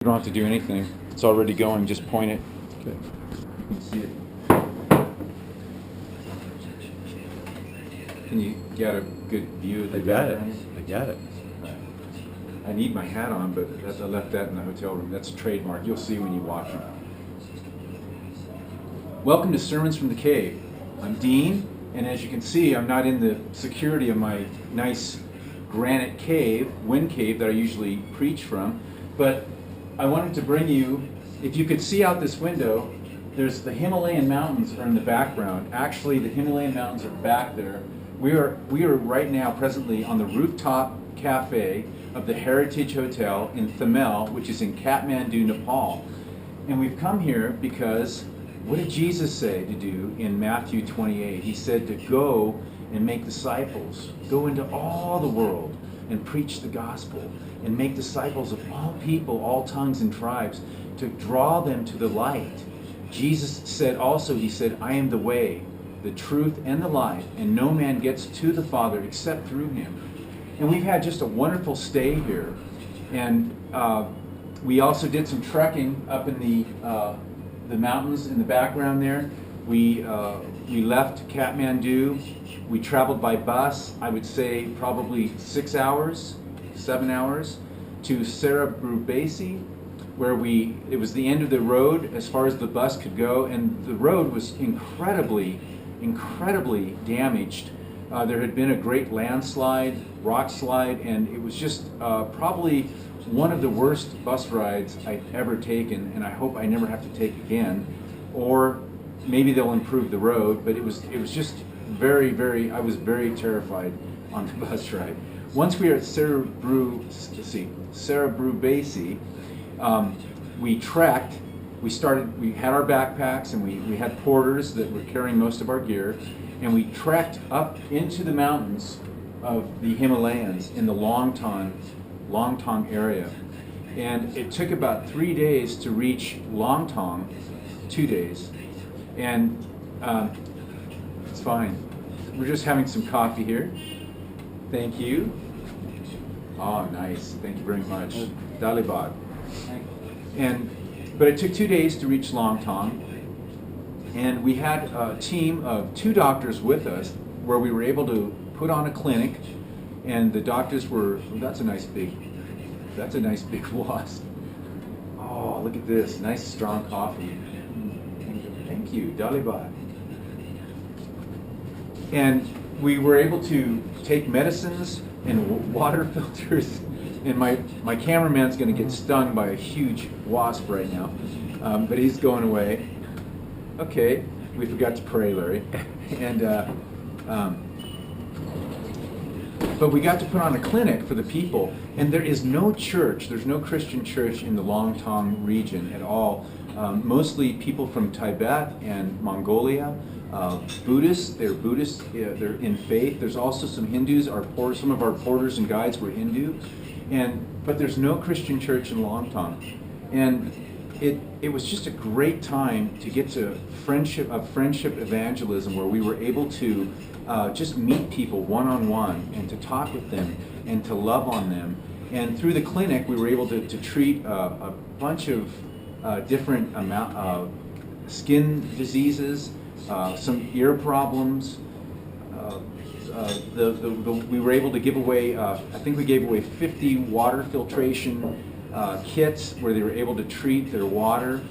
You don't have to do anything. It's already going. Just point it. Okay. You can see it. Can you get a good view of the I got it. background? I got it. I need my hat on, but I left that in the hotel room. That's a trademark. You'll see when you walk in. Welcome to Sermons from the Cave. I'm Dean, and as you can see, I'm not in the security of my nice granite cave, wind cave, that I usually preach from, but I wanted to bring you, if you could see out this window, there's the Himalayan mountains are in the background. Actually, the Himalayan mountains are back there. We are right now presently on the rooftop cafe of the Heritage Hotel in Thamel, which is in Kathmandu, Nepal. And we've come here because what did Jesus say to do in Matthew 28? He said to go and make disciples. Go into all the world and preach the gospel and make disciples of all people, all tongues and tribes, to draw them to the light. Jesus said also, he said, I am the way, the truth, and the life, and no man gets to the Father except through him. And we've had just a wonderful stay here. And we also did some trekking up in the mountains in the background there. We left Kathmandu. We traveled by bus, I would say probably 6 hours, 7 hours, to Sarabrubaisi, where it was the end of the road as far as the bus could go, and the road was incredibly damaged. There had been a great landslide, rock slide, and it was just probably one of the worst bus rides I've ever taken, and I hope I never have to take again. Or maybe they'll improve the road, but it was just very, I was very terrified on the bus ride. Once we were at Sarabrubaisi, we trekked. We had our backpacks, and we had porters that were carrying most of our gear, and we trekked up into the mountains of the Himalayas in the Longtong area. And it took about 3 days to reach Longtong, 2 days. And it's fine. We're just having some coffee here. Thank you. Oh, nice. Thank you very much. Dalibad. But it took 2 days to reach Longtong. And we had a team of 2 doctors with us where we were able to put on a clinic. And the doctors were, that's a nice big wasp. Oh, look at this. Nice strong coffee. Thank you, Dalibad. And we were able to take medicines and water filters. And my cameraman's going to get stung by a huge wasp right now. But he's going away. Okay, we forgot to pray, Larry. But we got to put on a clinic for the people, and there is no church, there's no Christian church in the Longtong region at all. Mostly people from Tibet and Mongolia, Buddhists, they're in faith. There's also some Hindus, some of our porters and guides were Hindu, but there's no Christian church in Longtong. And it was just a great time to get to friendship evangelism, where we were able to just meet people one-on-one and to talk with them and to love on them. And through the clinic, we were able to treat a bunch of different skin diseases, some ear problems. We were able to give away, I think we gave away 50 water filtration kits where they were able to treat their water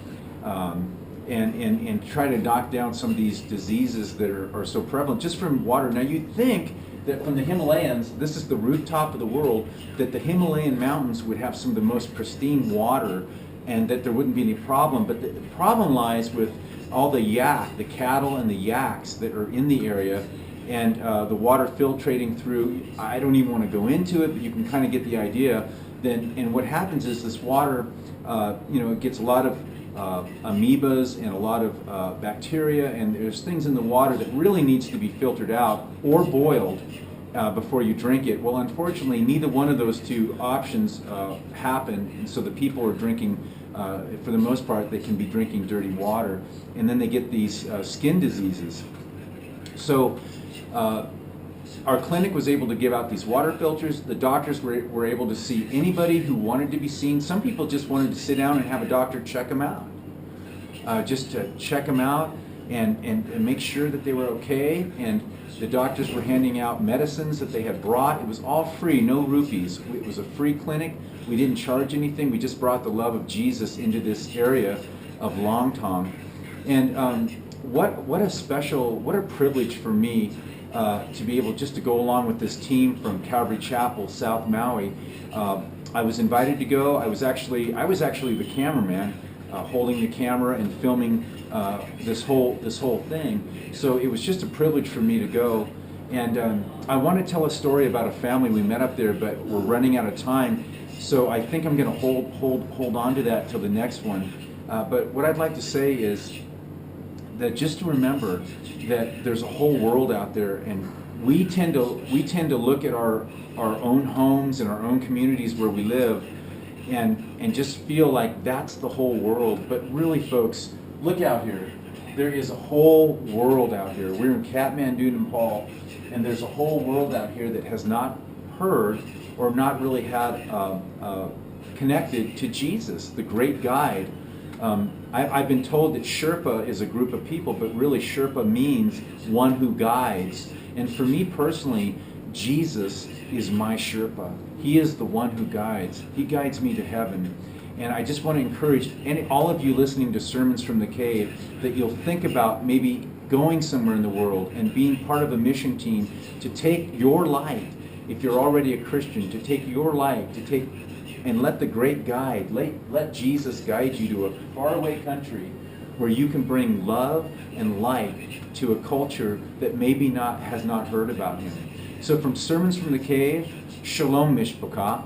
and try to knock down some of these diseases that are so prevalent just from water. Now you'd think that from the Himalayas, this is the rooftop of the world, that the Himalayan mountains would have some of the most pristine water and that there wouldn't be any problem. But the problem lies with all the cattle and the yaks that are in the area, and the water filtrating through. I don't even want to go into it, but you can kind of get the idea. And what happens is this water, it gets a lot of amoebas and a lot of bacteria, and there's things in the water that really needs to be filtered out or boiled before you drink it. Well, unfortunately, neither one of those 2 options happen, and so the people are drinking, for the most part, they can be drinking dirty water, and then they get these skin diseases. So our clinic was able to give out these water filters. The doctors were able to see anybody who wanted to be seen. Some people just wanted to sit down and have a doctor check them out. Just to check them out and make sure that they were okay. And the doctors were handing out medicines that they had brought. It was all free, no rupees. It was a free clinic. We didn't charge anything. We just brought the love of Jesus into this area of Longtong. And what a privilege for me to be able just to go along with this team from Calvary Chapel, South Maui. I was invited to go. I was actually the cameraman, holding the camera and filming this whole thing. So it was just a privilege for me to go. And I want to tell a story about a family we met up there, but we're running out of time. So I think I'm going to hold on to that till the next one. But what I'd like to say is that just to remember that there's a whole world out there, and we tend to look at our own homes and our own communities where we live and just feel like that's the whole world. But really, folks, look out here. There is a whole world out here. We're in Kathmandu, Nepal, and there's a whole world out here that has not heard or not really had connected to Jesus, the great guide. I've been told that Sherpa is a group of people, but really Sherpa means one who guides. And for me personally, Jesus is my Sherpa. He is the one who guides. He guides me to heaven. And I just want to encourage all of you listening to Sermons from the Cave that you'll think about maybe going somewhere in the world and being part of a mission team to take your light, if you're already a Christian, to take your light, and let the great guide, let Jesus guide you to a faraway country where you can bring love and light to a culture that maybe has not heard about him. So from Sermons from the Cave, Shalom Mishpachah.